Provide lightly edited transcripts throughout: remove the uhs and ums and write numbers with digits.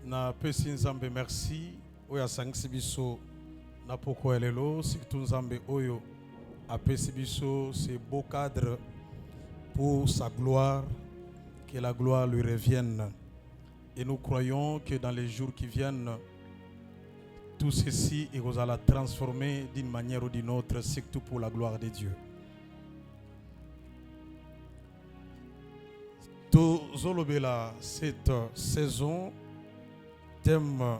Na pesi nzambe merci oyo asangisi biso na poko elelo surtout nzambe oyo apesi biso ce beau cadre pour sa gloire, que la gloire lui revienne. Et nous croyons que dans les jours qui viennent, tout ceci est la transformer d'une manière ou d'une autre, surtout pour la gloire de Dieu. Tozolobela cette saison thème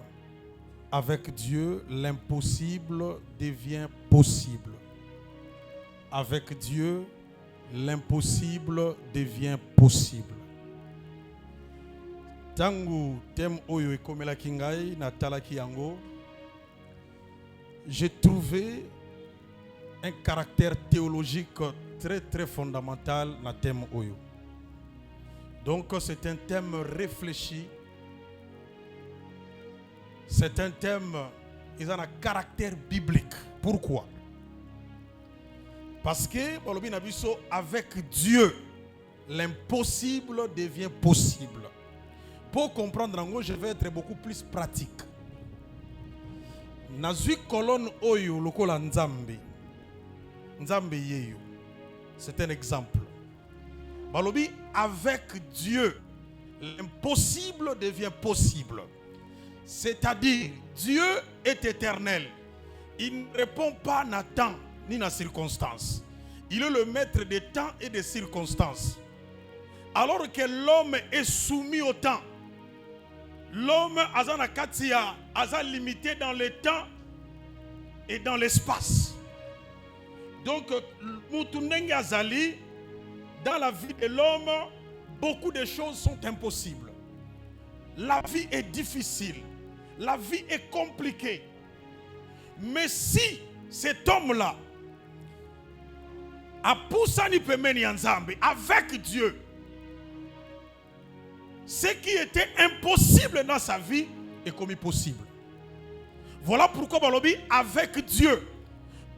avec Dieu, l'impossible devient possible. Avec Dieu, l'impossible devient possible. Tangu thème oyo ekomela kingai na talaki yango, j'ai trouvé un caractère théologique très très fondamental na thème oyo. Donc c'est un thème réfléchi. C'est un thème qui a un caractère biblique. Pourquoi? Parce que avec Dieu, l'impossible devient possible. Pour comprendre, je vais être beaucoup plus pratique. Nazui colonne oyo lokola nzambe. Nzambe yeyo. C'est un exemple. Balobi, avec Dieu, l'impossible devient possible. C'est-à-dire, Dieu est éternel. Il ne répond pas à temps ni à circonstances. Il est le maître des temps et des circonstances. Alors que l'homme est soumis au temps, l'homme a limité dans le temps et dans l'espace. Donc, dans la vie de l'homme, beaucoup de choses sont impossibles. La vie est difficile. La vie est compliquée. Mais si cet homme-là a poussé avec Dieu, ce qui était impossible dans sa vie est commis possible. Voilà pourquoi Balobi avec Dieu.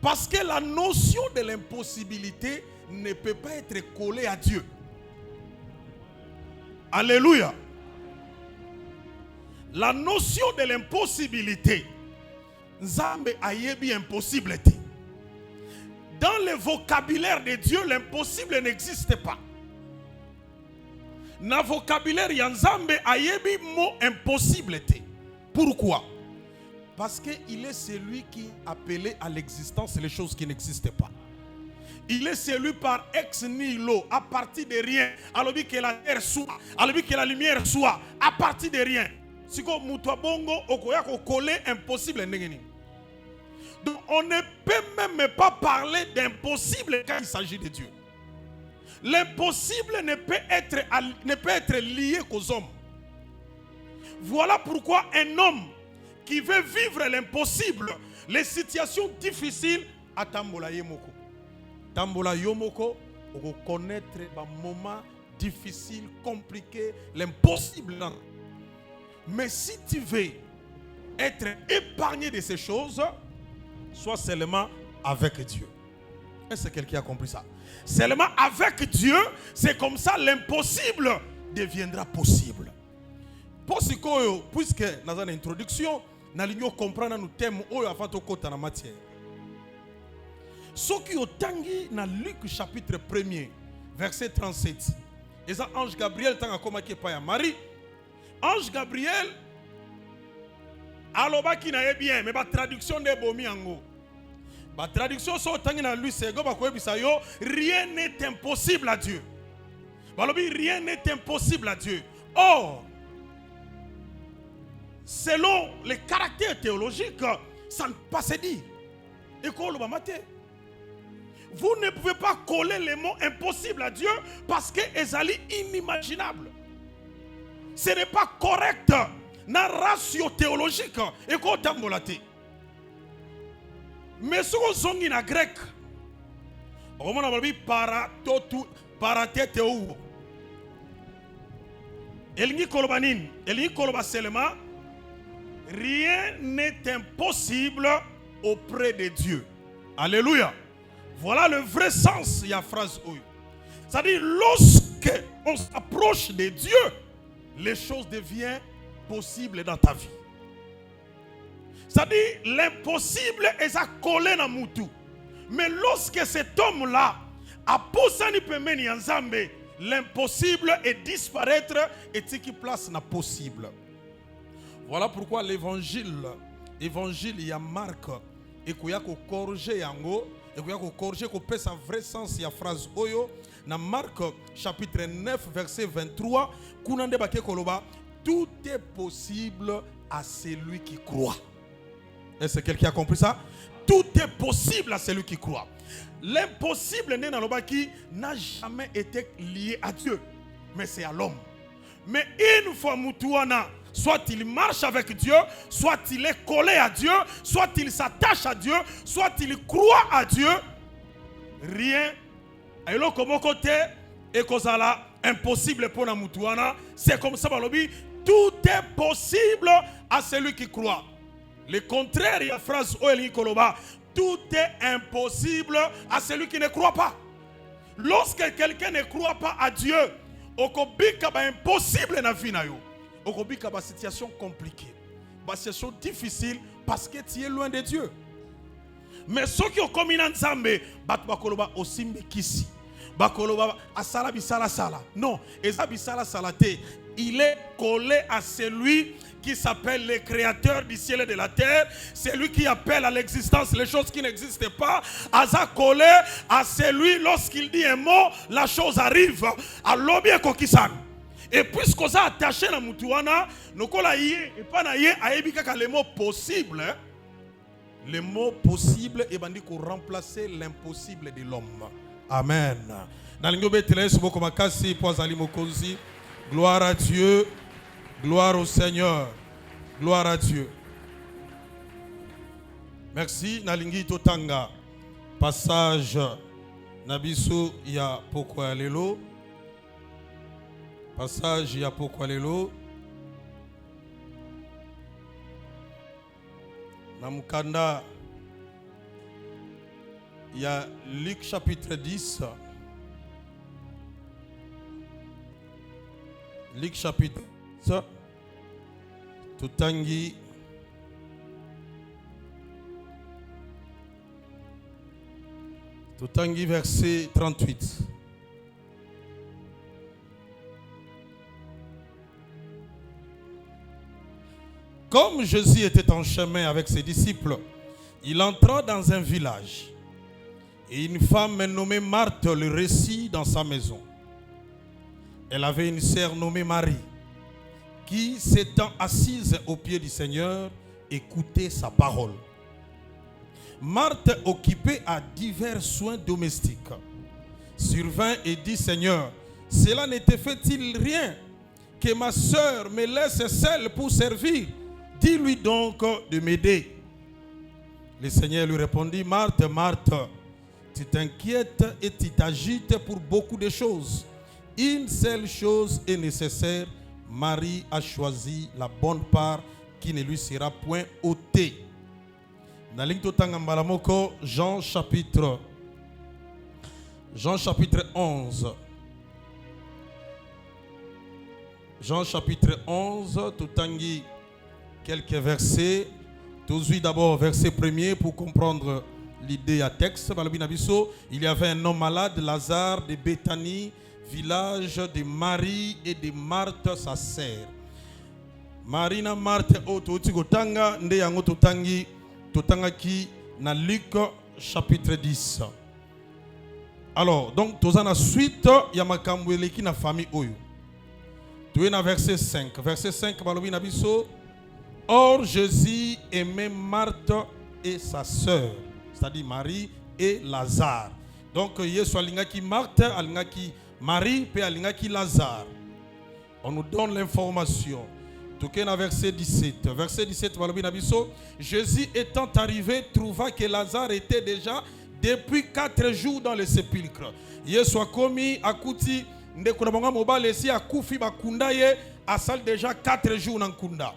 Parce que la notion de l'impossibilité ne peut pas être collée à Dieu. Alléluia. La notion de l'impossibilité, Nzambe ayebi impossibilité. Dans le vocabulaire de Dieu, l'impossible n'existe pas. Dans le vocabulaire de Nzambe ayebi mot impossibilité. Pourquoi? Parce qu'il est celui qui appelait à l'existence les choses qui n'existaient pas. Il est celui par ex nihilo, à partir de rien. Alors que la terre soit, alors que la lumière soit, à partir de rien. Si on coller impossible. Donc on ne peut même pas parler d'impossible quand il s'agit de Dieu. L'impossible ne peut être lié qu'aux hommes. Voilà pourquoi un homme qui veut vivre l'impossible, les situations difficiles, à Tambola Yomoko. Tambola Yomoko, pour connaître les moments difficiles, compliqués, l'impossible. Mais si tu veux être épargné de ces choses, sois seulement avec Dieu. Est-ce que quelqu'un a compris ça? Seulement avec Dieu, c'est comme ça l'impossible deviendra possible. Puisque dans une introduction, nous allons comprendre nos thèmes avant de côté en matière. Ce qui est tangi dans Luc chapitre 1er, verset 37. Et ça, ange Gabriel tanga koma ki pa ya Marie. Ange Gabriel, aloba ki na ye bien, mais la traduction de bomi ango. La traduction so tangi na lui c'est go ba ko ebisa yo, rien n'est impossible à Dieu. Balobi rien n'est impossible à Dieu. Or, selon les caractères théologiques, ça ne peut pas se dire. Et quoi le bamate? Vous ne pouvez pas coller les mots impossibles à Dieu parce que ezali inimaginable. Ce n'est pas correct dans la ratio théologique. Et quoi tambolate? Mais ce qu'on zongi na grec, on a dit parateteu. Elni kolobanin, elni koloba seulement. Rien n'est impossible auprès de Dieu. Alléluia. Voilà le vrai sens de la phrase. C'est-à-dire, lorsque on s'approche de Dieu, les choses deviennent impossible dans ta vie. C'est-à-dire, l'impossible est à coller dans Moutou. Mais lorsque cet homme-là a posé l'impossible est disparaître et ce qui place na possible. Voilà pourquoi l'évangile, il y a Marc, et qu'il y a corriger yango, et qu'il y a corriger qu'on peut sa vrai sens il y a phrase oyo na Marc chapitre 9 verset 23 kunande bake koloba tout est possible à celui qui croit. Est-ce que quelqu'un a compris ça? Tout est possible à celui qui croit. L'impossible n'a jamais été lié à Dieu, mais c'est à l'homme. Mais une fois Moutouana, soit il marche avec Dieu, soit il est collé à Dieu, soit il s'attache à Dieu, soit il croit à Dieu, rien. Et là, comme côté, et kozala impossible pour la Moutouana, c'est comme ça, balobi, tout est possible à celui qui croit. Le contraire, il y a une phrase Oeli Koloba. Tout est impossible à celui qui ne croit pas. Lorsque quelqu'un ne croit pas à Dieu, okobika ba impossible na vie na yo. Okobika ba situation compliquée, ba situation difficile parce que tu es loin de Dieu. Mais ceux qui ont commis nzambe, bat bakoloba osimbi kisi. Bakoloba asala bisala sala. Non, eza bisala salate. Il est collé à celui qui s'appelle le créateur du ciel et de la terre, c'est lui qui appelle à l'existence les choses qui n'existent pas. Aza collé à celui, lorsqu'il dit un mot, la chose arrive. Alors bien kokisan. Et puisqu'on s'est attaché à Moutouana, nous kola yé et pas na yé aébika le mot possible. Le mot possible est bandi pour remplacer l'impossible de l'homme. Amen. Dans l'ingobé teles bokomakasi poazali mokonzi. Gloire à Dieu. Gloire au Seigneur. Gloire à Dieu. Merci. Nalingi Totanga. Passage Nabiso ya Pokwa Lelo. Passage ya Pokwa Lelo. Namukanda. Il y a Luc chapitre 10. Luc chapitre 10. Tutangi. Tutangi verset 38. Comme Jésus était en chemin avec ses disciples, il entra dans un village. Et une femme nommée Marthe le reçut dans sa maison. Elle avait une sœur nommée Marie, qui, s'étant assise aux pieds du Seigneur, écoutait sa parole. Marthe, occupée à divers soins domestiques, survint et dit: Seigneur, cela ne te fait-il rien que ma sœur me laisse seule pour servir? Dis-lui donc de m'aider. Le Seigneur lui répondit: Marthe, Marthe, tu t'inquiètes et tu t'agites pour beaucoup de choses. Une seule chose est nécessaire. Marie a choisi la bonne part qui ne lui sera point ôtée. Jean chapitre 11. Jean chapitre 11, tutangi quelques versets. Tout d'abord verset 1er pour comprendre l'idée à texte. Il y avait un homme malade, Lazare de Béthanie, village de Marie et de Marthe sa sœur. Marina Marthe ototikotanga nde yango totangaki na Luc chapitre 10. Alors donc toza na suite ya makambo eleki na famille oyo. Tu es na verset 5. Verset 5 balobi na biso. Or Jésus aimait Marthe et sa sœur, c'est-à-dire Marie et Lazare. Donc Yesu alingaki Marthe, alingaki Marie, puis alingaki Lazare. On nous donne l'information. Tout est verset 17. Verset 17, Jésus étant arrivé, trouva que Lazare était déjà depuis 4 jours dans le sépulcre. Yesu a commis à Kouti, Ndekunabanga Mobile, ici à Koufi Bakunda, ye a salle déjà 4 jours dans Kunda.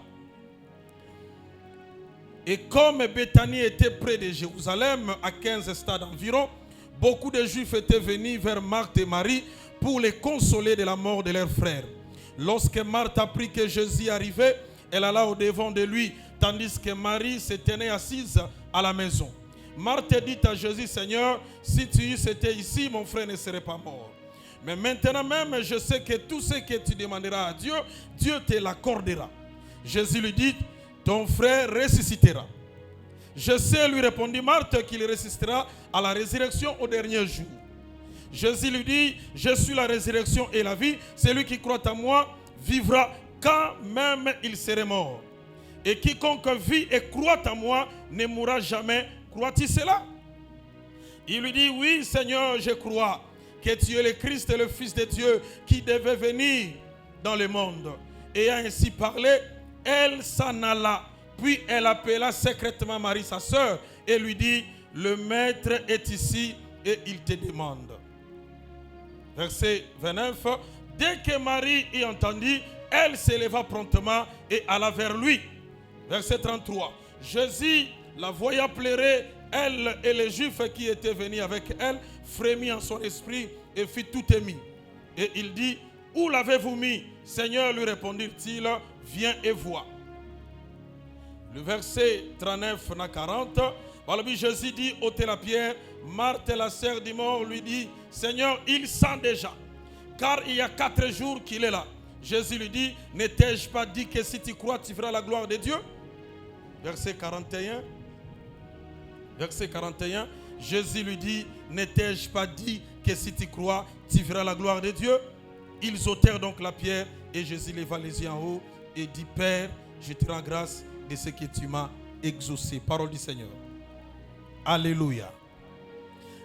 Et comme Béthanie était près de Jérusalem, à 15 stades environ, beaucoup de Juifs étaient venus vers Marthe et Marie pour les consoler de la mort de leur frère. Lorsque Marthe apprit que Jésus arrivait, Elle alla au-devant de lui, tandis que Marie se tenait assise à la maison. Marthe dit à Jésus, Seigneur, si tu eusse été ici, mon frère ne serait pas mort. Mais maintenant même, je sais que tout ce que tu demanderas à Dieu, Dieu te l'accordera. Jésus lui dit, ton frère ressuscitera. Je sais, lui répondit Marthe, qu'il ressuscitera à la résurrection au dernier jour. Jésus lui dit, je suis la résurrection et la vie. Celui qui croit en moi vivra quand même il serait mort. Et quiconque vit et croit en moi ne mourra jamais. Crois-tu cela? Il lui dit, oui Seigneur, je crois que tu es le Christ, le Fils de Dieu, qui devait venir dans le monde. Ayant ainsi parlé, elle s'en alla. Puis elle appela secrètement Marie, sa sœur, et lui dit, le maître est ici et il te demande. Verset 29. Dès que Marie y entendit, elle s'éleva promptement et alla vers lui. Verset 33. Jésus, la voyant pleurer, elle et les Juifs qui étaient venus avec elle, frémit en son esprit et fit tout ému. Et il dit, où l'avez-vous mis? Seigneur, lui répondit-il, viens et vois. Le verset 39 à 40, Jésus dit, ôtez la pierre. Marthe, la sœur du mort, lui dit, Seigneur, il sent déjà, car il y a 4 jours qu'il est là. Jésus lui dit, ne t'ai-je pas dit que si tu crois, tu verras la gloire de Dieu? Verset 41. Verset 41, Jésus lui dit, ne t'ai-je pas dit que si tu crois, tu verras la gloire de Dieu? Ils ôtèrent donc la pierre et Jésus leva les yeux en haut et dit, Père, je te rends grâce de ce que tu m'as exaucé. Parole du Seigneur. Alléluia.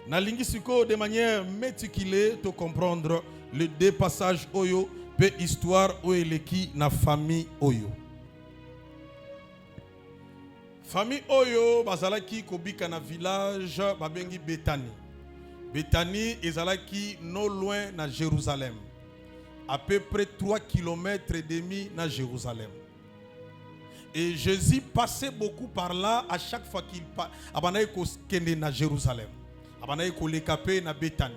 Nalingi siko de manière méticulée to comprendre le deux passages oyo pe histoire oeleki na famille oyo. Famille oyo bazalaki kobika na village babengi Bethanie. Bethanie ezalaki non loin na Jérusalem. À peu près 3 km et demi na Jérusalem. Et Jésus passait beaucoup par là à chaque fois qu'il passait na Jérusalem. Na Bethanie.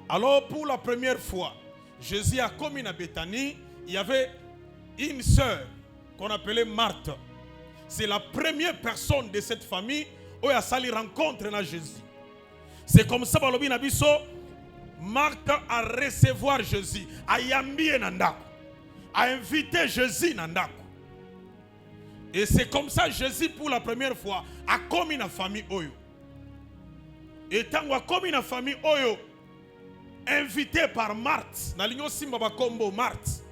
Alors pour la première fois, Jésus a commis à Bethanie, il y avait une sœur qu'on appelait Marthe. C'est la première personne de cette famille où il a sali rencontre na Jésus. C'est comme ça balobi na biso Marthe a recevoir Jésus, a yambie nandako, a invité Jésus nandako. Et c'est comme ça Jésus pour la première fois a commis na famille oyo. Et tant a commis na famille oyo, invité par Marthe, na linyo simba ba kombo Marthe.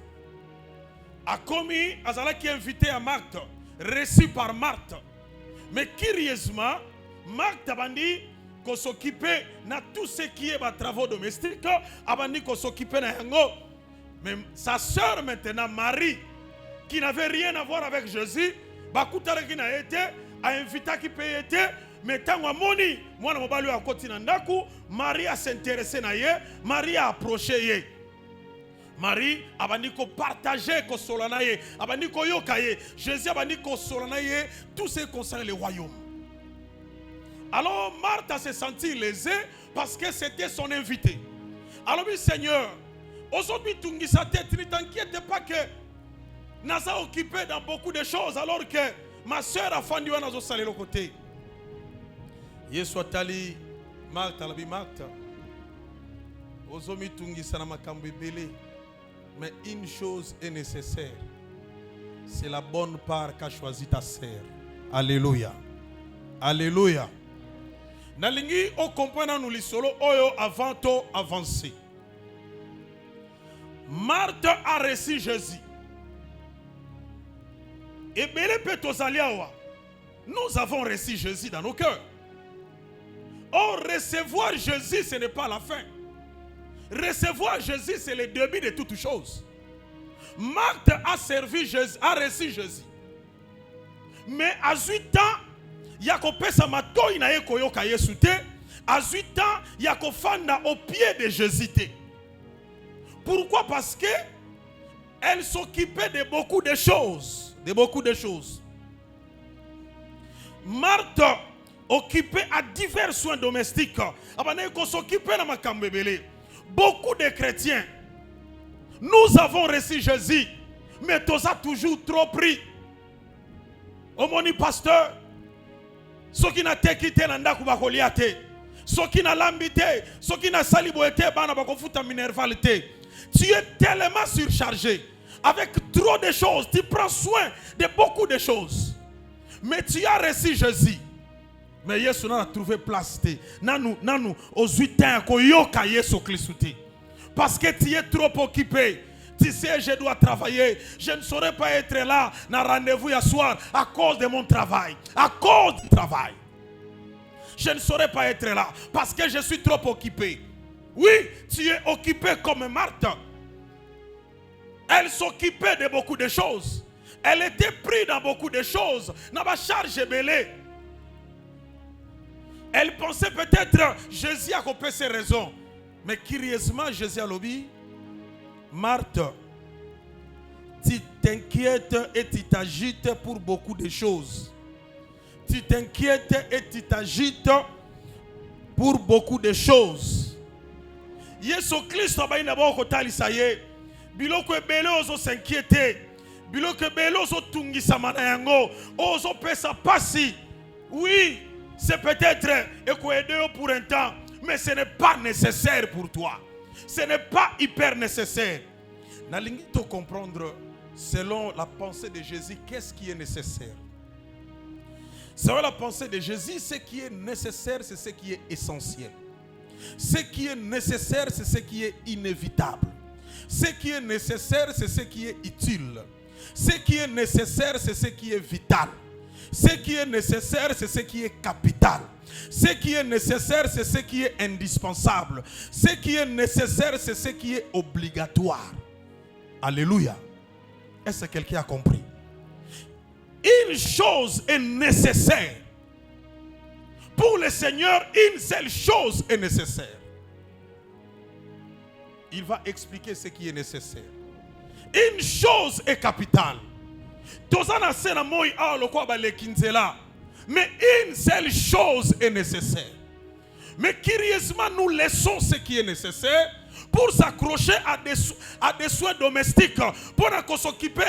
A commis azalaki invité à Marthe, reçu par Marthe. Mais curieusement, Marthe a dit qu'on s'occupait de tout ce qui est travaux domestiques, a dit qu'on s'occupait de yango. Mais sa sœur maintenant, Marie, qui n'avait rien à voir avec Jésus, a invité qui peut être, mais tant que moni, moi na mobali a continué ndaku, Marie a s'intéressé na ye, Marie a approché ye. Marie a dit qu'on partageait qu'on solanaye, a dit qu'on yokaye. Jésus a dit qu'on solanaye tout ce qui concerne le royaume. Alors Marthe s'est sentie lésée parce que c'était son invité. Alors oui Seigneur, aujourd'hui tu me sa tête, ne t'inquiète pas que Naza occupé dans beaucoup de choses alors que ma soeur a fendu à Nazo salé le côté. Yesu atali Marthe alabi Marthe. Ozomi tungi sana makambo ebele. Mais une chose est nécessaire. C'est la bonne part qu'a choisi ta sœur. Alléluia. Alléluia. Nalingi o comprendre nous lisolo oyo avant to avancer. Marthe a reçu Jésus. Et nous avons reçu Jésus dans nos cœurs. Or, recevoir Jésus, ce n'est pas la fin. Recevoir Jésus, c'est le début de toutes choses. Marthe a servi Jésus, a reçu Jésus. Mais à 8 ans, il y a qu'on pèse ma toy na yoka Yesu te. À 8 ans, il y a qu'on fanda au pied de Jésus te. Pourquoi? Parce que elle s'occupait de beaucoup de choses. De beaucoup de choses. Marthe occupée à divers soins domestiques. Beaucoup de chrétiens, nous avons reçu Jésus, Mais tu as toujours trop pris. Au moni pasteur, ce qui n'a pas quitté l'anda kubakoliate, ce qui n'a l'ambité, ce qui n'a saliboité, bana bakofuta minervalité. Tu es tellement surchargé avec trop de choses. Tu prends soin de beaucoup de choses. Mais tu as reçu Jésus. Mais Yesu n'a trouvé place. Nanu aux 8 ans koyoka Yesu Christ. Parce que tu es trop occupé. Tu sais, je dois travailler. Je ne saurais pas être là dans rendez-vous hier soir à cause de mon travail. À cause du travail. Je ne saurais pas être là parce que je suis trop occupé. Oui, tu es occupé comme Marthe. Elle s'occupait de beaucoup de choses. Elle était prise dans beaucoup de choses. Dans ma charge belée. Elle pensait peut-être Jésus a coupé ses raisons. Mais curieusement, Jésus a dit, Marthe, tu t'inquiètes et tu t'agites pour beaucoup de choses. Tu t'inquiètes et tu t'agites pour beaucoup de choses. Yesu Christ a dit d'abord ça y est. Biloko ebele ozo s'inquiéter. Biloko ebele ozo tungisa mana yango. Ozo pesa pasi. Oui, c'est peut-être aider pour un temps, mais ce n'est pas nécessaire pour toi. Ce n'est pas hyper nécessaire. Nalingi to comprendre selon la pensée de Jésus, qu'est-ce qui est nécessaire. Selon la pensée de Jésus, ce qui est nécessaire, c'est ce qui est essentiel. Ce qui est nécessaire, c'est ce qui est inévitable. Ce qui est nécessaire, c'est ce qui est utile. Ce qui est nécessaire, c'est ce qui est vital. Ce qui est nécessaire, c'est ce qui est capital. Ce qui est nécessaire, c'est ce qui est indispensable. Ce qui est nécessaire, c'est ce qui est obligatoire. Alléluia. Est-ce que quelqu'un a compris? Une chose est nécessaire. Pour le Seigneur, une seule chose est nécessaire. Il va expliquer ce qui est nécessaire. Une chose est capitale. Mais une seule chose est nécessaire. Mais curieusement, nous laissons ce qui est nécessaire pour s'accrocher à des soins domestiques. Pour s'occuper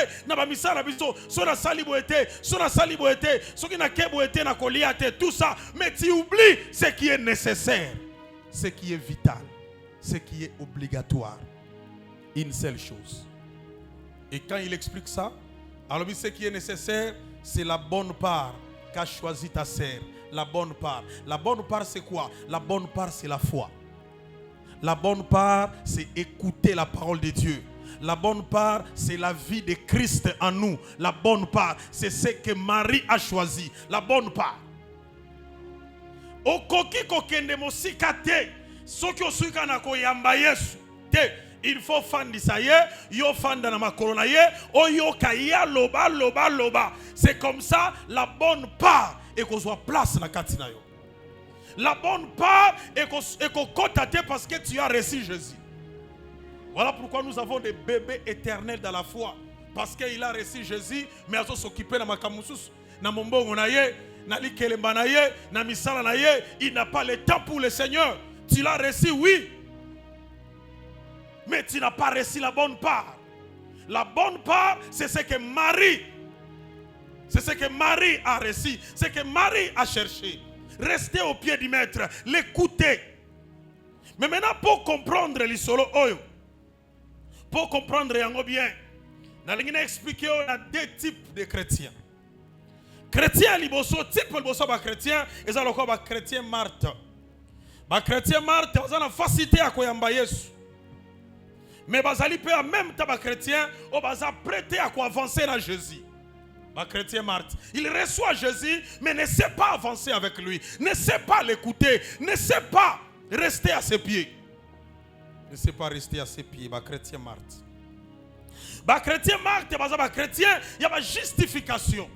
tout ça. Mais tu oublies ce qui est nécessaire, ce qui est vital, ce qui est obligatoire. Une seule chose. Et quand il explique ça, alors ce qui est nécessaire, c'est la bonne part qu'a choisi ta sœur. La bonne part. La bonne part, c'est quoi? La bonne part, c'est la foi. La bonne part, c'est écouter la parole de Dieu. La bonne part, c'est la vie de Christ en nous. La bonne part, c'est ce que Marie a choisi. La bonne part. Okoki kokende mosikate, soki osuka na koyamba Yesu. Il faut fandi ça y est, yo fanda na makorona ye, oyo kaya loba loba loba. C'est comme ça la bonne part et qu'on soit place na katina yo. La bonne part et qu'on cotate parce que tu as reçu Jésus. Voilà pourquoi nous avons des bébés éternels dans la foi. Parce qu'il a reçu Jésus, mais il s'occuper de makamusus, na mombongo na ye, na likelemba na ye, na misala na ye, il n'a pas le temps pour le Seigneur. Tu l'as reçu, oui. Mais tu n'as pas reçu la bonne part. La bonne part, c'est ce que Marie, a reçu, ce que Marie a cherché. Rester au pied du maître, l'écouter. Mais maintenant, pour comprendre l'isolo oyo, pour comprendre yango bien, na lingina expliquer on a deux types de chrétiens. Chrétien liboso, type liboso ba chrétien, eza loko ba chrétien Marthe. Ba chrétien Marthe, on a la facilité à koyamba Yesu. Mais bazali peut en même temps chrétien ou baza prêté à quoi avancer dans Jésus. Ma chrétien Marthe, il reçoit Jésus mais ne sait pas avancer avec lui, ne sait pas l'écouter, ne sait pas rester à ses pieds. Ne sait pas rester à ses pieds, ma chrétien Marthe. Ma chrétien Marthe, ma chrétien, il y a ma justification.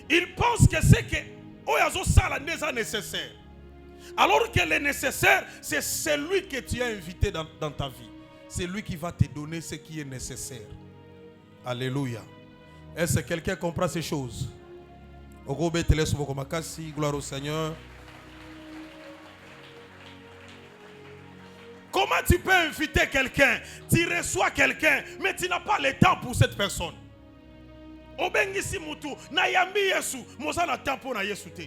Il pense que c'est que oyazo sala n'est nécessaire. Alors que le nécessaire, c'est celui que tu as invité dans ta vie. C'est lui qui va te donner ce qui est nécessaire. Alléluia. Est-ce que quelqu'un comprend ces choses? Gloire au Seigneur. Comment Comment tu peux inviter quelqu'un, tu reçois quelqu'un, mais tu n'as pas le temps pour cette personne? Obengisi mutu na yambi Yesu, moza na temps pour na Yesu te.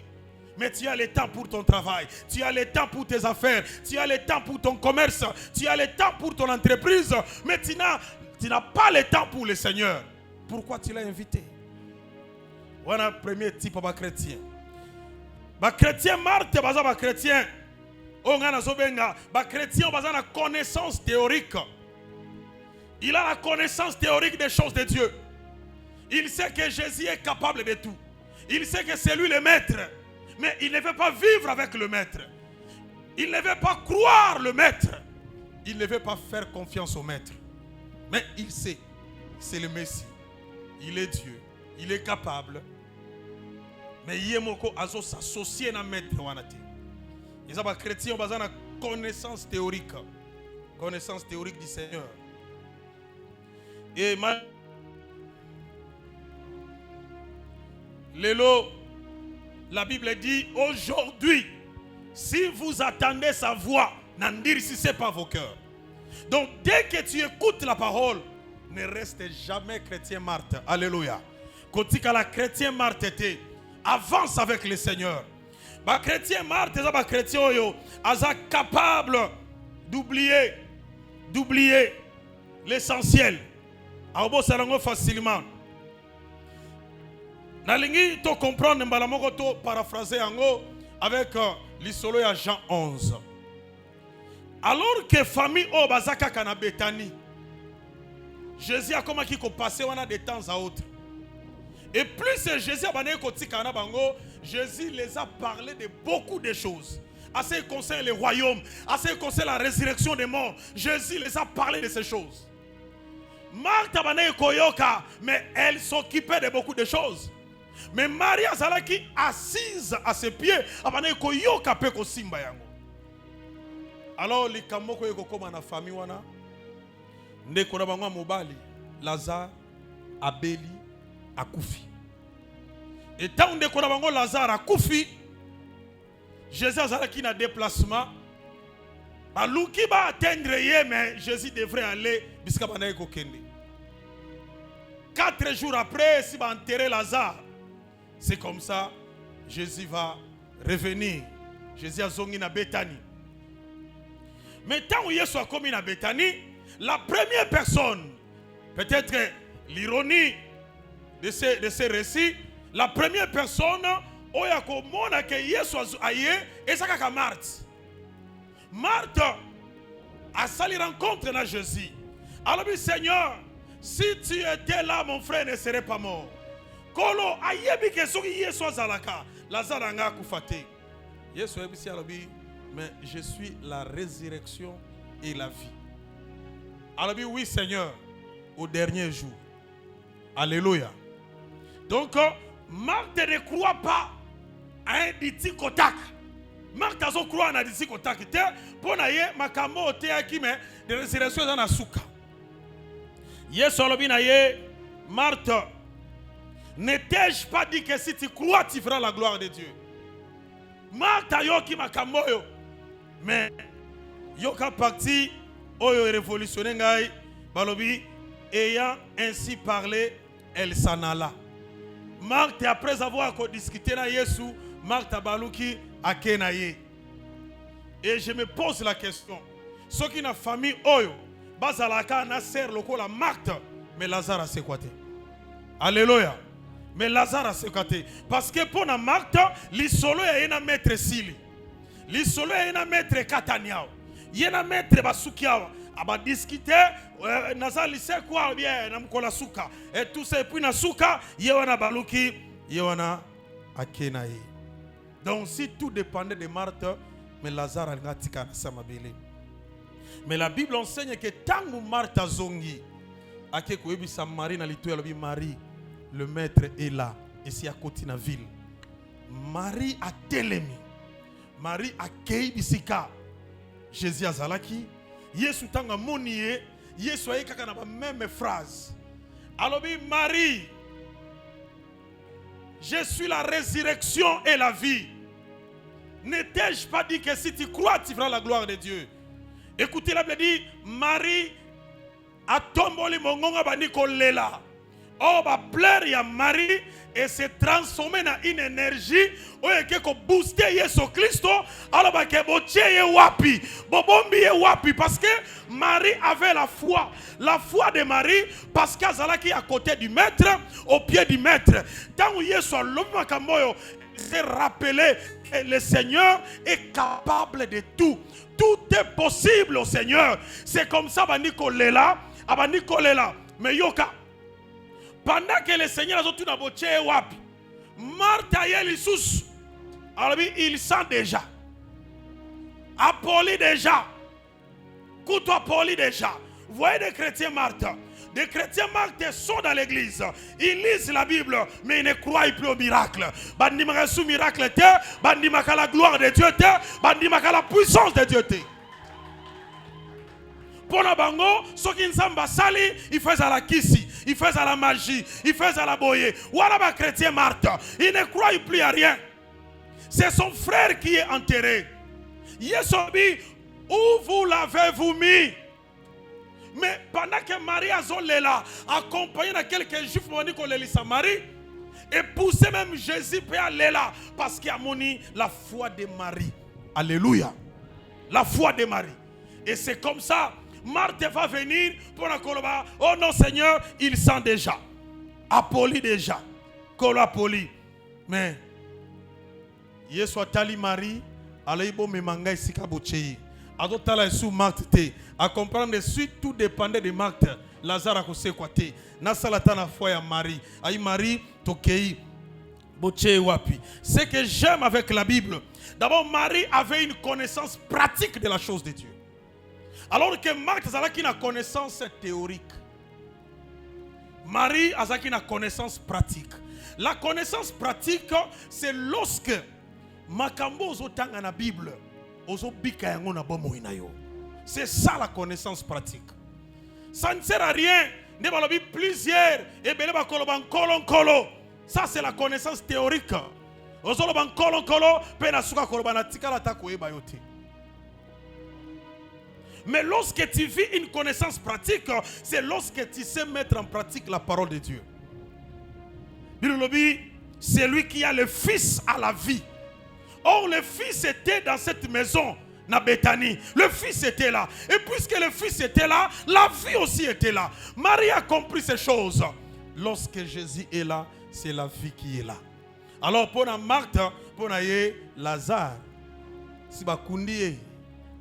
Mais tu as le temps pour ton travail, tu as le temps pour tes affaires, tu as le temps pour ton commerce, tu as le temps pour ton entreprise, mais tu n'as pas le temps pour le Seigneur. Pourquoi tu l'as invité? Voilà le premier type de chrétien. Les chrétiens Marthe, les chrétiens, les chrétiens ont la connaissance théorique. Il a la connaissance théorique des choses de Dieu. Il sait que Jésus est capable de tout. Il sait que c'est lui le maître. Mais il ne veut pas vivre avec le maître. Il ne veut pas croire le maître. Il ne veut pas faire confiance au maître. Mais il sait, c'est le Messie. Il est Dieu. Il est capable. Mais Yemoko Azo s'associe à maître. Les chrétiens ont une connaissance théorique. Connaissance théorique du Seigneur. Et Lélo, la Bible dit aujourd'hui, si vous attendez sa voix, n'endurcissez pas vos cœurs. Donc dès que tu écoutes la parole, ne reste jamais chrétien Marthe. Alléluia. Quand tu es chrétien Marthe, avance avec le Seigneur. Les chrétiens Marthe, les chrétiens sont capables d'oublier l'essentiel. Ils facilement. Nalingi to comprendre mbalamoko to paraphraser ango avec l'isolo ya Jean 11. Alors que famille o bazaka kana Bethanie, Jésus a comment qui passé de temps à autre. Et plus Jésus a bané kotika na bango, Jésus les a parlé de beaucoup de choses. À ce qui concerne le royaume, à ce qui concerne la résurrection des morts, Jésus les a parlé de ces choses. Marthe a bané koyoka, mais elle s'occupait de beaucoup de choses. Mais Marie azalaki assise à ses pieds, abane ko yoka pe ko simba yango. Alors likambo ko yeko koma na famille wana, ndeko na bango mobali, Lazare, abeli, akufi. Et tant ndeko na bango Lazare akufi, Jésus azalaki na déplacement, baluki ba atteindre ye, mais Jésus devrait aller biska bana ko kende. 4 jours après, si va enterrer Lazare, c'est comme ça, Jésus va revenir. Jésus a zongi na Bethanie. Mais tant que Jésus a commis na Bethanie, la première personne, peut-être l'ironie de ce récit, la première personne, où il y a que Jésus a eu, et ça c'est Marthe. Marthe a sali rencontre na Jésus. Alors, Seigneur, si tu étais là, mon frère ne serait pas mort. Kolo ayebi ke soki Yesu azalaka Lazare anga kufate. Yesu ebisi alobi, mais je suis la résurrection et la vie. Alobi oui Seigneur, au dernier jour. Alléluia. Donc Marthe ne croit pas à un diti kotak. Marthe azo croit na diti kotak te pona ye makambo te akime de résurrection dans la souka. Yesu alobi na ye Marthe, ne t'ai-je pas dit que si tu crois, tu feras la gloire de Dieu? Marthe yoki makamboyo. Mais yoka parti oyo révolutionné ngai balobi ayant ainsi parlé, elle s'en alla. Marthe après avoir discuté na Yesu, Marthe baluki akenaye. Et je me pose la question. Ceux qui na famille oyo bazalaka na sœur lokola Marthe, mais Lazare c'est quoi? Alléluia. Mais Lazare a séquaté. Parce que pour la Marthe, l'isolo est un maître Sili. L'isolo est un maître Kataniao. Il y a un maître Basukiao. Aba discuter, Nazali c'est quoi bien, Namkola Souka. Et tout ça, et puis Nasuka, Yewana Baluki, Yewana Akenaï. Donc si tout dépendait de Marthe, mais Lazare a ngatika samabili. Mais la Bible enseigne que tant que Marthe a zongi, ake koyebi sa Marie na litou yalobi Marie. Le maître est là, ici à côté de la ville. Marie a télemi. Marie a keï bisika. Jésus a zalaki. Yesu tanga moniye. Yesu a yekaka na même phrase. Alors Marie, je suis la résurrection et la vie. Ne t'ai-je pas dit que si tu crois, tu feras la gloire de Dieu? Écoutez, la Bible dit, Marie a tombé mongonga bandi kolela. Oh, ba plaire ya Marie et se transformer dans une énergie oye ko booster Yesu Christo alors ba ke botie ye wapi bobombi ye wapi parce que Marie avait la foi de Marie parce qu'azalaki à côté du maître au pied du maître tant Yesu lobi makamboyo s'est rappelé que le Seigneur est capable de tout. Tout est possible au Seigneur. C'est comme ça bandi kolela abandi kolela mais yoka pendant que le Seigneur a tout d'abord wapi, Marthe a l'issous. Alors il sent déjà. Apolli déjà. Couteau Apolli déjà. Vous voyez des chrétiens Marthe. Des chrétiens Marthe sont dans l'église. Ils lisent la Bible, mais ils ne croient plus au miracle. Bandimaka sous miracle, bandimaka la gloire de Dieu, bandimaka la puissance de Dieu. Pour la bango, ceux qui ne sont pas salis, ils font à la kisi, ils font à la magie, ils font à la boye. Voilà ma chrétien Marthe. Il ne croit plus à rien. C'est son frère qui est enterré. Yesobi, où vous l'avez-vous mis? Mais pendant que Marie a zolé là, accompagné de quelques juifs, on dit qu'on les lit Marie, et poussé même Jésus peut aller là, parce qu'il a moni la foi de Marie. Alléluia. La foi de Marie. Et c'est comme ça. Marthe va venir pour la coloba. Oh non Seigneur, il sent déjà. Apolli déjà. Colo Apolli. Mais Yesu atali Marie, alors il me manga ici kabochei. Adotala sous Marthe te. À comprendre de suite tout dépendait de Marthe. Lazare a kose kwa te. Na salata na foi ya Marie. Aïe Marie tokei bochei wapi. Ce que j'aime avec la Bible. D'abord Marie avait une connaissance pratique de la chose de Dieu. Alors que Marthe a une connaissance théorique. Marie a une connaissance pratique. La connaissance pratique, c'est lorsque makambo ozotanga na Bible, ozobika yango na bomo inayo. C'est ça la connaissance pratique. Ça ne sert à rien de balobi plusieurs et bele ba kolo ban kolo. Ça c'est la connaissance théorique. Ozolo ban kolo pe na suka kolo ban tikala ta ko eba yote. Mais lorsque tu vis une connaissance pratique, c'est lorsque tu sais mettre en pratique la parole de Dieu. C'est lui qui a le fils à la vie. Or, le fils était dans cette maison, na Béthanie. Le fils était là. Et puisque le fils était là, la vie aussi était là. Marie a compris ces choses. Lorsque Jésus est là, c'est la vie qui est là. Alors, pour Marthe, pour Lazare, si bakundi,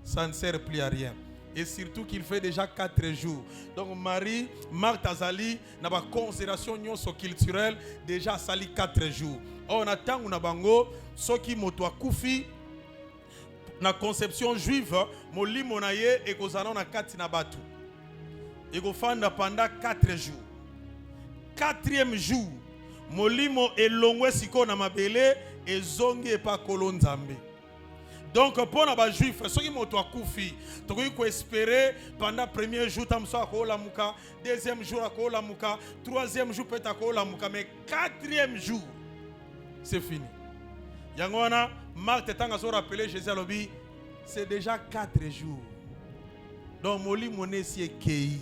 ça ne sert plus à rien. Et surtout qu'il fait déjà 4 jours. Donc Marie, Marthe Azali, n'a pas considération culturelle, déjà sali 4 jours. On attend on a bango, ce qui moto koufi, na conception juive, moli monaye et kozana na kati na batu. Et go fanda pendant 4 jours. 4e jour, molimo elongwe siko na mabele et zongi et pas kolonzambe. Donc pour les juifs, ceux qui m'ont koufi, tu peux espérer pendant le premier jour, deuxième jour, troisième jour, peut-être mais 4e jour, c'est fini. Yangwana, Marthe est rappelé Jésus à l'objet, c'est déjà 4 jours. Donc moli moné si kei,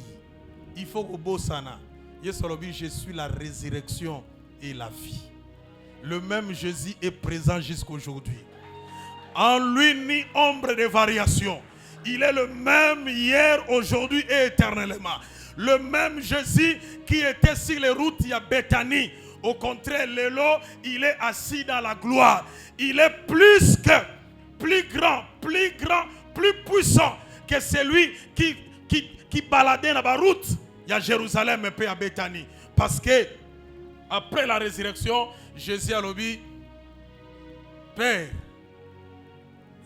il faut que bossana. Yesu l'objet, je suis la résurrection et la vie. Le même Jésus est présent jusqu'aujourd'hui. En lui, ni ombre de variation. Il est le même hier, aujourd'hui et éternellement. Le même Jésus qui était sur les routes à Béthanie. Au contraire, Lélo, il est assis dans la gloire. Il est plus grand, plus puissant que celui qui baladait dans la route. Il y a Jérusalem et puis à Béthanie. Parce que après la résurrection, Jésus a dit, Père,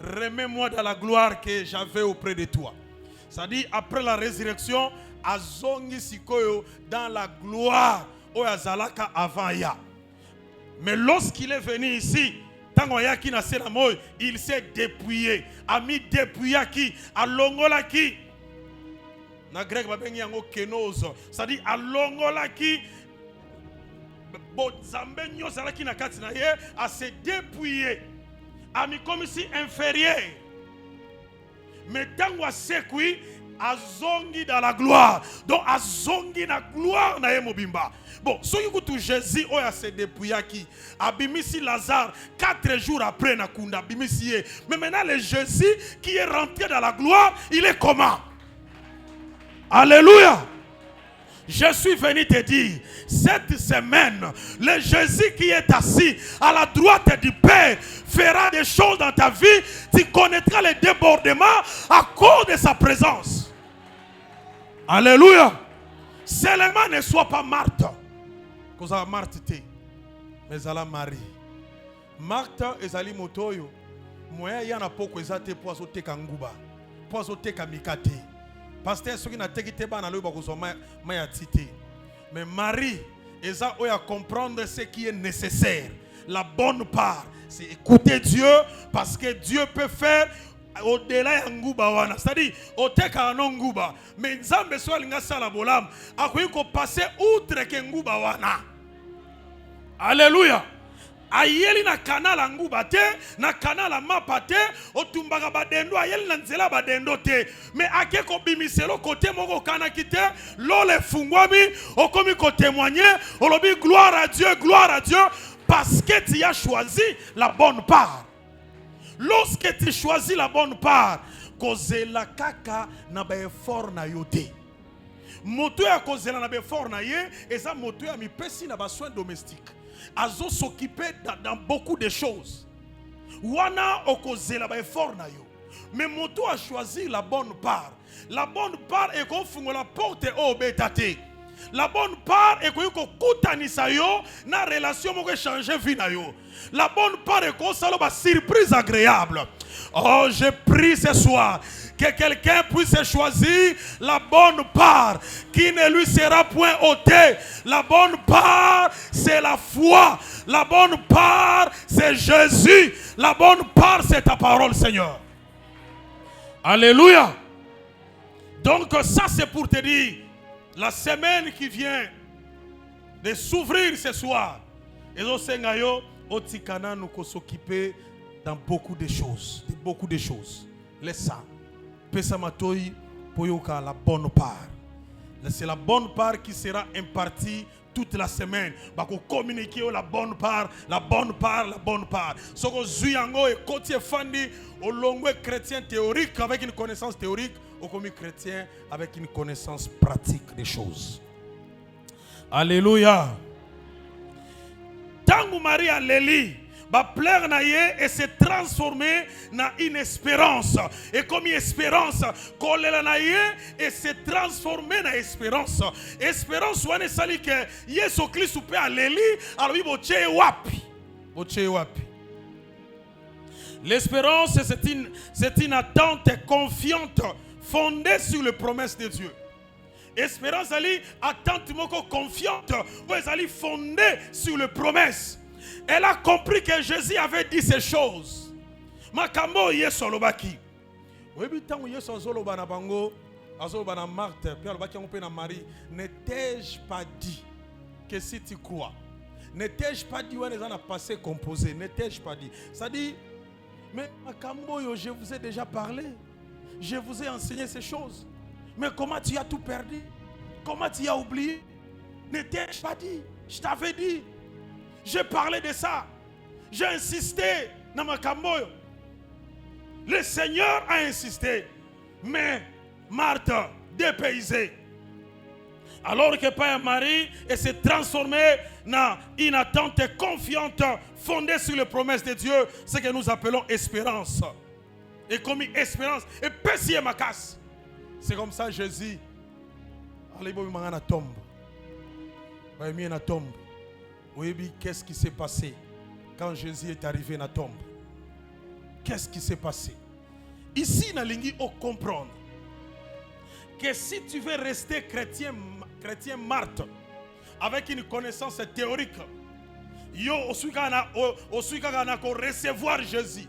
remets-moi dans la gloire que j'avais auprès de toi. C'est-à-dire, après la résurrection, Azongi Sikoyo dans la gloire où Azalaka avant ya. Mais lorsqu'il est venu ici, il s'est dépouillé. A mis dépouillé qui? A longola qui? Na grec babengi yango kenos. C'est-à-dire, a longola qui? Bozambe nyo zalaki na kati na ye, a se dépouillé. A mis comme si inférieur. Mais tango asekui azongi dans la gloire. Donc azongi na gloire na mobimba. Bon, soki kutu Jésus oya se dépouillaki abimisi Lazare 4 jours après na kunda abimisi ye. Mais maintenant le Jésus qui est rentré dans la gloire, il est comment? Alléluia. Je suis venu te dire, cette semaine, le Jésus qui est assis à la droite du Père fera des choses dans ta vie. Tu connaîtras les débordements à cause de sa présence. Alléluia. Seulement ne sois pas Marthe. Cause à Marthe, mais à la Marie. Marthe et Ali Motoyo. Moi, il y en a beaucoup qui ont été pour azoter Kanguba, pour azoter Kamikate. Pasteur, ceux qui n'ont pas été ban mais Marie, ils ont à comprendre ce qui est nécessaire. La bonne part, c'est écouter Dieu, parce que Dieu peut faire au-delà de Ngouba. C'est-à-dire, au-teka non Ngouba. Mais Nzambe soit l'ingasa la bolam. Akoui ko passer outre que Ngouba wana. Alléluia. Ayeli na kanal Ngouba te, na kanal mapa te, otumbaga badendo ayeli na nzela badendo te. Mais ake ko bimiselo côté moko kana kite, lole fungwami, okomi ko témoigner, olobi gloire à Dieu, parce que tu as choisi la bonne part. Lorsque tu choisis la bonne part, kozela kaka na ba effort na yote. Moto ya kozela na ba effort na ye, eza moto ya mipesi na ba soins domestiques. Azo s'occuper dans beaucoup de choses. Wana okozela ba effort na yo. Mais moto a choisi la bonne part. La bonne part est qu'on fungo la porte au betate. La bonne part est qu'on kutanisa yo na relation moko changer vie na yo. La bonne part est qu'on salo ba surprise agréable. Oh, je prie ce soir que quelqu'un puisse choisir la bonne part qui ne lui sera point ôtée. La bonne part, c'est la foi. La bonne part, c'est Jésus. La bonne part, c'est ta parole, Seigneur. Alléluia. Donc ça, c'est pour te dire, la semaine qui vient de s'ouvrir ce soir, et au Seigneur, otikana nous s'occuper dans beaucoup de choses. Beaucoup de choses. Laisse ça. Pesamatoi poyoka la bonne part. C'est la bonne part qui sera impartie toute la semaine. Bako communiquer la bonne part, la bonne part, la bonne part. Soko zuyango et kotie fandi au longue chrétien théorique avec une connaissance théorique, au commis chrétien avec une connaissance pratique des choses. Alléluia. Tangu Maria Leli va plaire na ye et se transformer na une espérance. Et comme une espérance, kolela na ye et se transformer na espérance. Espérance wane sali que Yesu Christ peut aleli alors boche wapi. Boche wapi. L'espérance c'est une attente confiante fondée sur les promesses de Dieu. Espérance ali attente moko confiante ou ali fondée sur les promesses. Elle a compris que Jésus avait dit ces choses. Makambo yeso lobaki. Webi tangu yeso zoloba na bango, azoloba na Marthe, puis alobaki on na Marie, ne t'ai-je pas dit que si tu crois, ne t'ai-je pas dit où on a passé composé, ne t'ai-je pas dit. Ça dit, mais makambo yo, je vous ai déjà parlé, je vous ai enseigné ces choses. Mais comment tu as tout perdu? Comment tu as oublié? Ne t'ai-je pas dit? Je t'avais dit. J'ai parlé de ça. J'ai insisté dans ma camboyo. Le Seigneur a insisté. Mais Marthe, dépaysée. Alors que Père Marie s'est transformée dans une attente confiante fondée sur les promesses de Dieu. Ce que nous appelons espérance. Et comme espérance. Et pessier ma casse. C'est comme ça Jésus. Allez, bon, il tombe. Il y a tombe. Oui, qu'est-ce qui s'est passé quand Jésus est arrivé dans la tombe? Qu'est-ce qui s'est passé? Ici, dans l'Ingi, on comprend que si tu veux rester chrétien Marthe, avec une connaissance théorique, yo recevoir Jésus.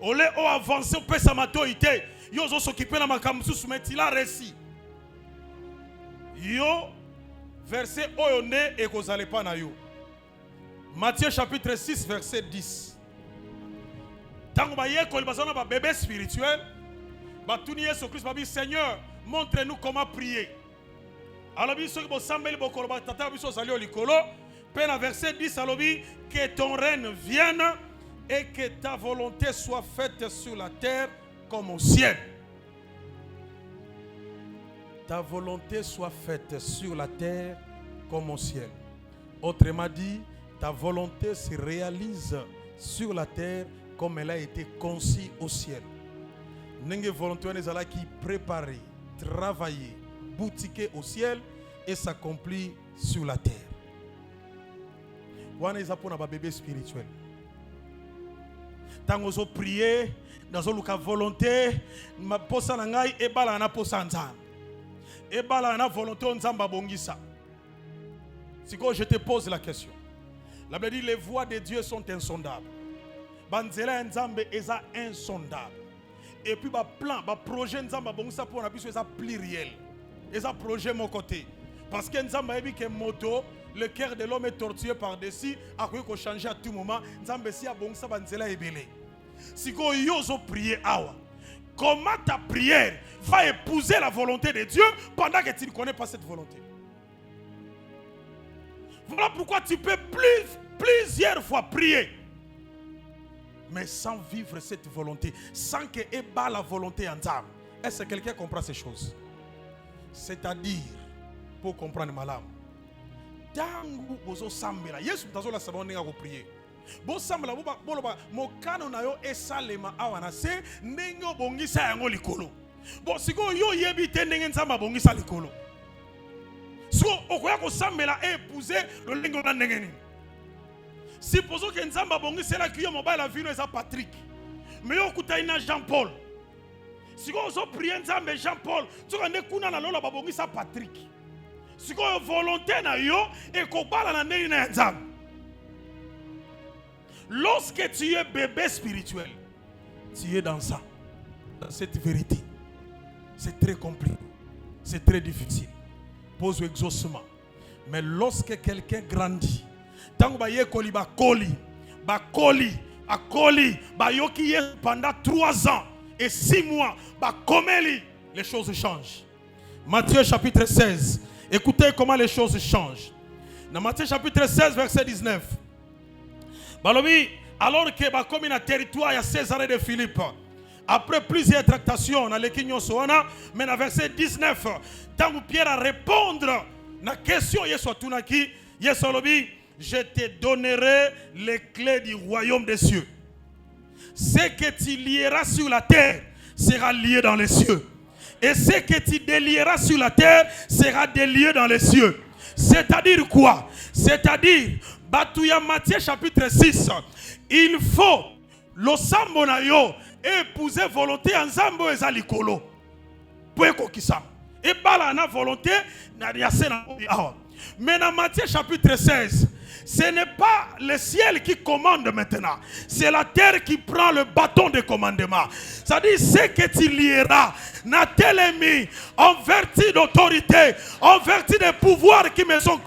Au lieu d'avancer, on peut s'amatoïter. Yo s'occuper de ma kamsus, mais il a réussi. Yo verset oyone et kozale pa na yo. Matthieu chapitre 6 verset 10. Tango ba yeko libazana ba bébé spirituel, Batuni Yesu Christ babi Seigneur, montre-nous comment prier. Alors biso ki bosambeli bokoloba tata biso zali likolo, pe na verset 10 alobi que ton règne vienne et que ta volonté soit faite sur la terre comme au ciel. Ta volonté soit faite sur la terre comme au ciel. Autrement dit, ta volonté se réalise sur la terre comme elle a été conçue au ciel. Nenge volonté on qui préparer, travailler, boutiquer au ciel et s'accomplit sur la terre. Wana eza pona ba bébé spirituel. Tango zo prier, nazo luka volonté, ma posa na ngai e bala na posa nzambe. E bala na volonté nzamba bongisa. Siko je te pose la question. La Bible dit les voies de Dieu sont insondables. Banzela nzambe eza insondable. Et puis ba plan, ba projet nzamba bongisa pour na biso eza pluriel. Eza projet mon côté. Parce que nzamba ebi ke moto, le cœur de l'homme est tortueux par-dessus, a quoi changer à tout moment. Nzamba si a bongisa banzela ebele. Siko yo zo prier awa. Comment ta prière va épouser la volonté de Dieu pendant que tu ne connais pas cette volonté? Voilà pourquoi tu peux plusieurs fois prier, mais sans vivre cette volonté, sans que ébât la volonté en âme. Est-ce que quelqu'un comprend ces choses? C'est-à-dire, pour comprendre ma lame, tangu bozo sambela, Yesu tazo la sabone nga ko prier. Bo sambela bo mokano na yo esalema awana se ndenge obongisa yango likolo. Bo siko yo yebi te ndenge nzamba bongisa likolo. So okoya ko sambela épouser le ndenge na ndenge nini. Supposons que nzamba bongisa la kiyo mobile la vino eza Patrick. Mais yo kutaina Jean-Paul. Siko ozo prier nzambe Jean-Paul, soka nde kuna na lola babongisa Patrick. Siko yo volonté na yo e ko bala na ndenge na nzambe. Lorsque tu es bébé spirituel, tu es dans ça, dans cette vérité. C'est très compliqué, c'est très difficile. Pose exaucement. Mais lorsque quelqu'un grandit, tant que tu koli pendant 3 ans et 6 mois, les choses changent. Matthieu chapitre 16. Écoutez comment les choses changent. Dans Matthieu chapitre 16, verset 19. Balobi, alors que comme un territoire, il y a Césarée de Philippe. Après plusieurs tractations, dans l'équignon soana, mais dans verset 19, tant que Pierre a répondre à la question, je te donnerai les clés du royaume des cieux. Ce que tu lieras sur la terre sera lié dans les cieux. Et ce que tu délieras sur la terre sera délié dans les cieux. C'est-à-dire quoi? C'est-à-dire, Batouya Matthieu chapitre 6, il faut le sambonayo épouser volonté en zambo et zalikolo. Pour que ça. Et balana volonté n'a rien. Mais dans Matthieu chapitre 16, ce n'est pas le ciel qui commande maintenant. C'est la terre qui prend le bâton de commandement. C'est-à-dire ce que tu lieras n'a tel en vertu d'autorité, en vertu des pouvoirs qui me sont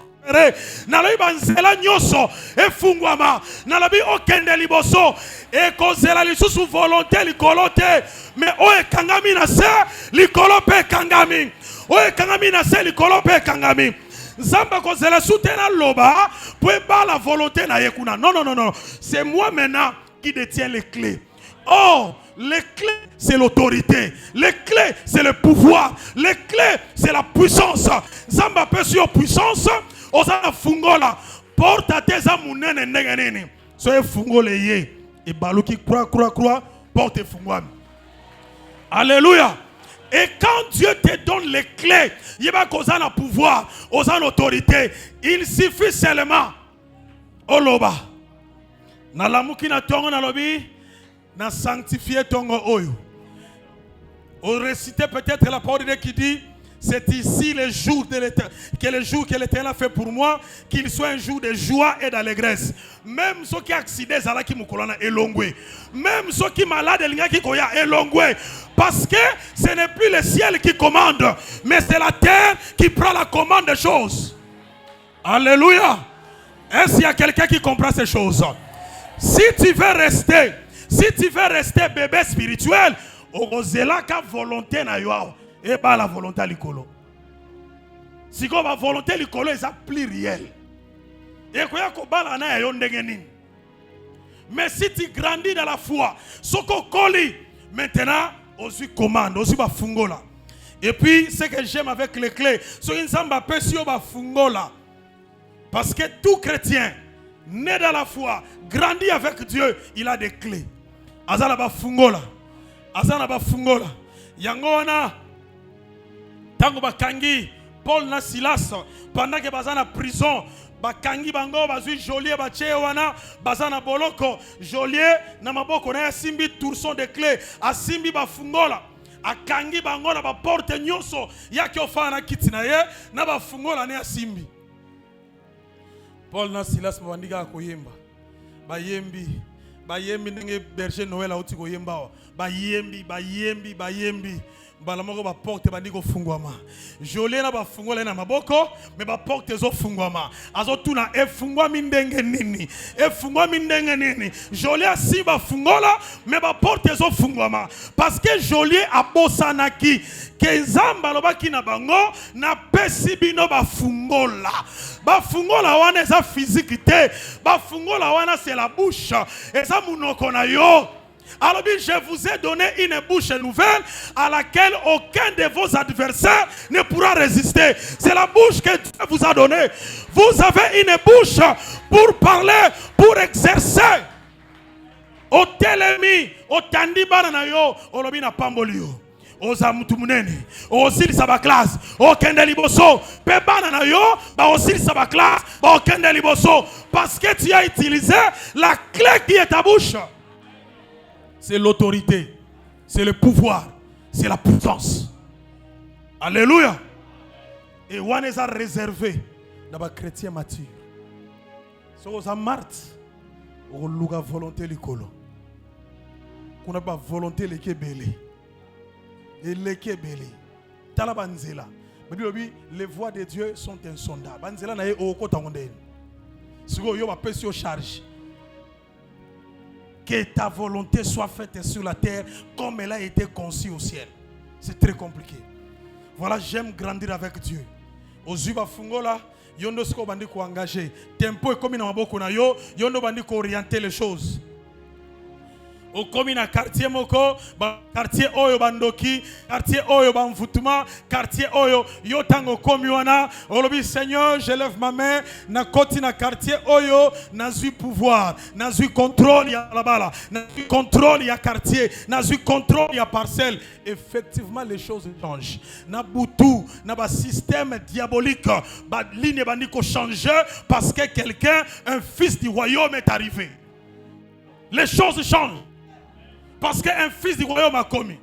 nalobi banzela nyoso efungwama nalobi okende liboso ekozela lisusu volonté likolo te mais oyo ekangami na se likolo pe ekangami oyo ekangami na se likolo pe ekangami nzamba kozela sutena loba po eba la volonté na ye kuna non c'est moi maintenant qui détiens les clés. Oh, les clés, c'est l'autorité. Les clés, c'est le pouvoir. Les clés, c'est la puissance. Zamba peut sur puissance. Osana fungola. Porte à tes amounene neganene. Soyez fungoleye. Et baluki croix. Porte fungwami. Alléluia. Et quand Dieu te donne les clés, il va causer un pouvoir, causer autorité. Il suffit seulement. Oloba. Na lamuki na tongo na lobi. Na sanctifier tongo oyo. On réciter peut-être la parole de Dieu qui dit c'est ici le jour de l'Éternel, que l'Éternel a fait pour moi, qu'il soit un jour de joie et d'allégresse. Même ceux qui accident zala ki mukolana elongwe. Même ceux qui malades linga ki koya elongwe. Parce que ce n'est plus le ciel qui commande, mais c'est la terre qui prend la commande des choses. Alléluia. Est-ce qu'il y a quelqu'un qui comprend ces choses? Si tu veux rester bébé spirituel, ozelaka volonté na yo et pas la volonté likolo. Si ko ba volonté likolo est plus réel. Et koya ko bala na yo ndenge nini. Mais si tu grandis dans la foi, soko koli maintenant osu commande, osu ba fungola. Et puis ce que j'aime avec les clés, so insamba pesio ba fungola. Parce que tout chrétien né dans la foi, grandi avec Dieu, il a des clés. Azala ba fungola. Azala ba fungola. Yangona tango bakangi Paul na Silas pendant que bazana prison, bakangi bango bazui Joliet bache wana bazana boloko Joliet na maboko na simbi tourson de clés asimbi ba fungola akangi bango na ba porte nyoso yaki ofana kiti na ye na ba fungola ne asimbi. Paul na Silas babandika koyemba bayembi ndenge berger Noël auti koyemba bayembi balamoko ba porte bandiko fungwama Joliet na ba fungola na maboko me ba porte zo fungwama azotuna efungwami ndenge nini Joliet si ba fungola me ba porte zo fungwama parce que Joliet abosanaki ke nzamba lobaki na bango na pesi bino ba fungola wana eza physique te ba fungola wana c'est la bouche eza munoko na yo. Alors je vous ai donné une bouche nouvelle à laquelle aucun de vos adversaires ne pourra résister. C'est la bouche que Dieu vous a donnée. Vous avez une bouche pour parler, pour exercer. Au telemi, au tandibana na yo, au lobi na pambolio. Oza mutu munene, osili saba classe, okende liboso, pe bana na yo, ba osili saba classe, ba okende liboso, parce que tu as utilisé la clé qui est ta bouche. C'est l'autorité, c'est le pouvoir, c'est la puissance. Alléluia. Et on est réservé dans les chrétiens matures. Si vous avez marre, vous avez la volonté de l'école. Vous avez la volonté de l'école. Et l'école. Les voies de Dieu sont insondables. Banzela na ye okota ngondeni. Siko yo ba pesi yo charge. Que ta volonté soit faite sur la terre comme elle a été conçue au ciel. C'est très compliqué. Voilà, j'aime grandir avec Dieu. Ozuba fungola, yondo sko bandi ko engager. Tempo est comme na maboko na yo, yondo bandi ko orienter les choses. Au commune quartier moko, quartier oyo bandoki, quartier oyo banfutuma, quartier oyo yotango komiwana. Olobi Seigneur, je lève ma main, na koti na quartier oyo, nazu pouvoir, nazu contrôle ya la bala, nazu contrôle ya quartier, nazu contrôle ya parcelle. Effectivement, les choses changent. Na boutou, na ba système diabolique, ba ligne bandiko changer parce que quelqu'un, un fils du royaume est arrivé. Les choses changent. Parce qu'un fils du royaume a commis.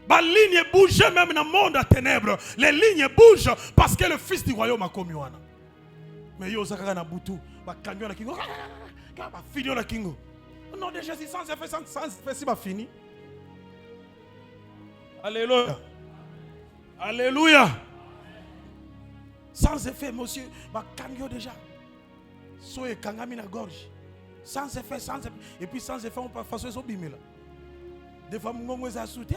La ligne bouge même dans le monde à ténèbres. Les lignes bougent parce que le fils du royaume a commis. Mais il y a un boutou. Non, déjà, si sans effet, c'est pas fini. Alléluia. Alléluia. Sans effet, monsieur, déjà. Soyez kangami na gorge. Sans effet, et puis sans effet, on peut faire ça bimela. Des fois, on va sauter.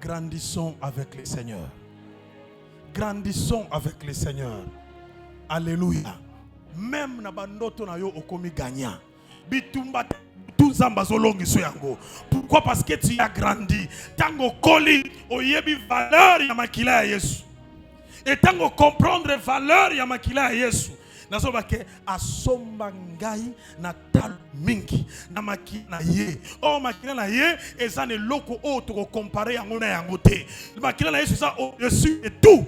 Grandissons avec le Seigneur. Grandissons avec le Seigneur. Alléluia. Même na bandoto na yo okomi gagnant. Bitumba tout zamba zolongi so yango. Pourquoi? Parce que tu as grandi. Tango koli oyebi valeur ya makila ya Yesu. Et tant qu'on comprendre les valeurs ya makila Yesu nazoba ke asomba ngai na tal mingi na makila na ye o makila na ye ezane loko o to comparer yango na yango te makila na Yesu ça au-dessus de tout.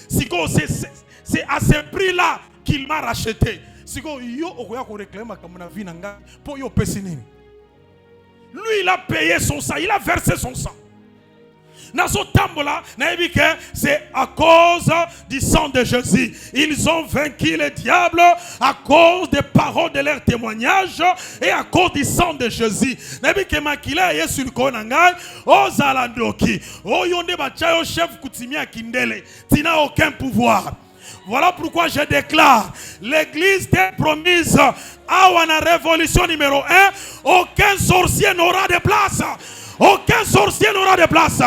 Siko c'est à ce prix là qu'il m'a racheté. Siko yo okoya ko réclamer comme na vie na ngai po yo pesi nini. Lui il a payé son sang, il a versé son sang. C'est à cause du sang de Jésus. Ils ont vaincu le diable à cause des paroles de leur témoignage et à cause du sang de Jésus. Tu n'as aucun pouvoir. Voilà pourquoi je déclare, l'église t'est promise à la révolution numéro 1, aucun sorcier n'aura de place. Aucun sorcier n'aura de place.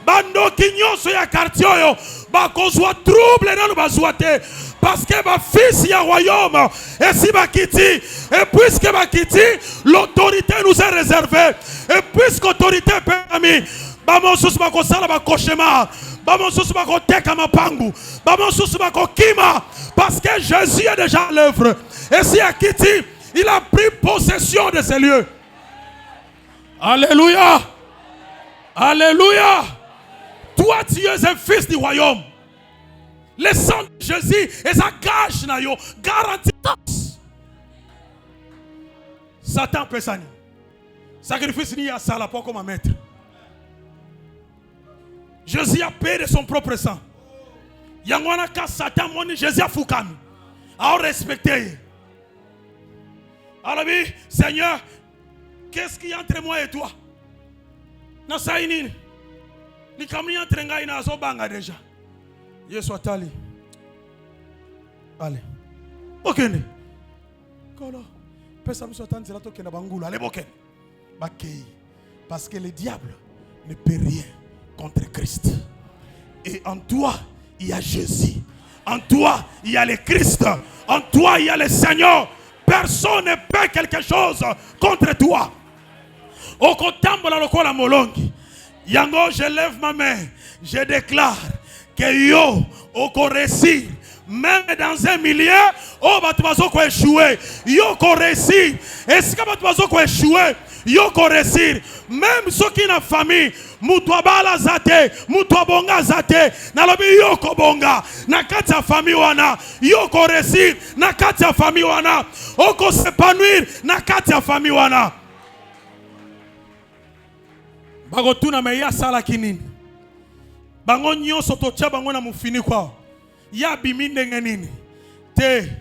Bando kinyoso ya quartier yo, ba kozwa trouble dans le bazouate. Parce que ma fils y a royaume, et si ma kiti, et puisque ma kiti, l'autorité nous est réservée, et puisque l'autorité est permise, bamon sous ma kosala ba cauchemar, bamon sous ma koteka ma pangu, bamon sous ma kokima, parce que Jésus est déjà à l'œuvre. Et si à kiti, il a pris possession de ces lieux. Alléluia. Alléluia. Toi, tu es un fils du royaume. Le sang de Jésus et sa gage na yo garantit. Satan peut s'en. Sacrifice ni à ça la pas comme un maître. Jésus a payé de son propre sang. Yangwana ka Satan moni Jésus a fukami. A respecté. Alors oui, Seigneur, qu'est-ce qu'il y a entre moi et toi? Na saini. Ni kamni entre ngai na zo banga déjà. Yesu atali. Allez. Bokene. Kolo. Pesa miso tante la tokena bangula. Allez bokene. Bakei. Parce que le diable ne peut rien contre Christ. Et en toi, il y a Jésus. En toi, il y a le Christ. En toi, il y a le Seigneur. Personne ne peut quelque chose contre toi. Okotambola lokola molongi. Yango, je lève ma main. Je déclare que yo, oko réussir, même dans un milieu, oh, batubazo ko échouer, yo ko réussir. Est-ce que batubazo ko échouer, yo ko réussir, même ceux qui na famille, mutwabala zate, mutwabonga zate, nalobi yo ko bonga, na kati ya famille wana, yo ko réussir, na kati ya famille wana, oko s'épanouir, na kati ya famille wana. Bagotuna meya sala kinini. Bango nyonso totia bango na mufini kwa. Ya bimi ndenge nini? Te.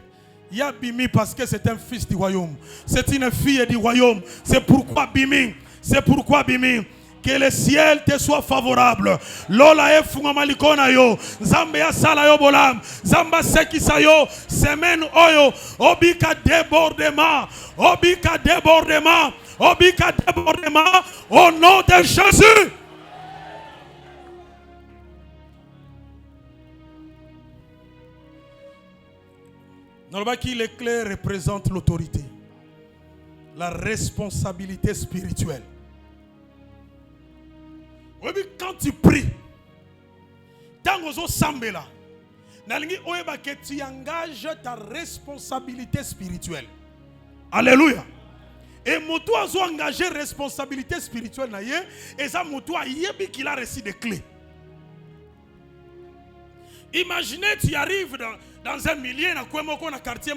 Ya bimi parce que c'est un fils du royaume. C'est une fille du royaume. C'est pourquoi bimi. C'est pourquoi bimi. Que le ciel te soit favorable. Lola e fungama likona yo. Zambe ya sala yo bolam. Zamba sekisa yo. Semaine oyo. Obika débordement. Obika débordement. Obika débordement. Au nom de Jésus. Les clés représentent l'autorité, la responsabilité spirituelle. Quand tu pries, tu engages ta responsabilité spirituelle. Alléluia. Et moto a engagé responsabilité spirituelle, et ça moto a qu'il a reçu des clés. Imaginez, tu arrives dans un milieu, dans un quartier,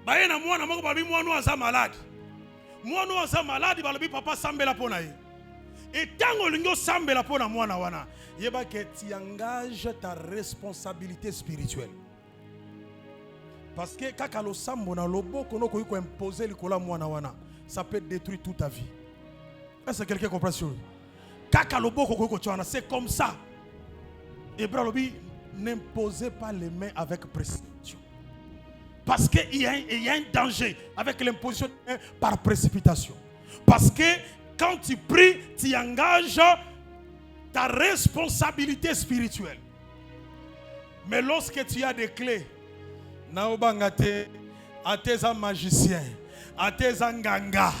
baye na mwana moko babi mwana aza malade. Mwana aza malade, balobi papa sambela pona ye. Et tango lingo sambela pona mwana wana, yeba que tu engages ta responsabilité spirituelle. Parce que kaka lo sambo na loboko no ko imposer likola mwana wana, ça peut détruire toute ta vie. Est-ce que quelqu'un comprend ça? Kaka loboko ko tchwana, c'est comme ça. Hébreu lobi, n'imposez pas les mains avec précipitation. Parce qu'il y a un danger avec l'imposition par précipitation. Parce que quand tu pries, tu engages ta responsabilité spirituelle. Mais lorsque tu as des clés, naobangate, à tes magiciens, à tes nganga,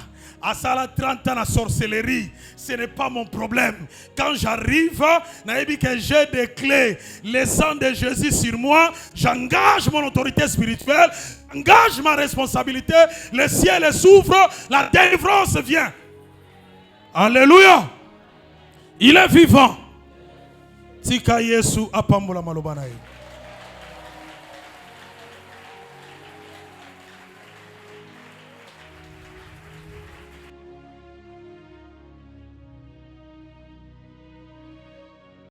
à ça 30 ans à sorcellerie, ce n'est pas mon problème. Quand j'arrive, que j'ai des clés, le sang de Jésus sur moi, j'engage mon autorité spirituelle, j'engage ma responsabilité, le ciel s'ouvre, la délivrance vient. Alléluia. Il est vivant. Tika Yesu apambola malobanaye.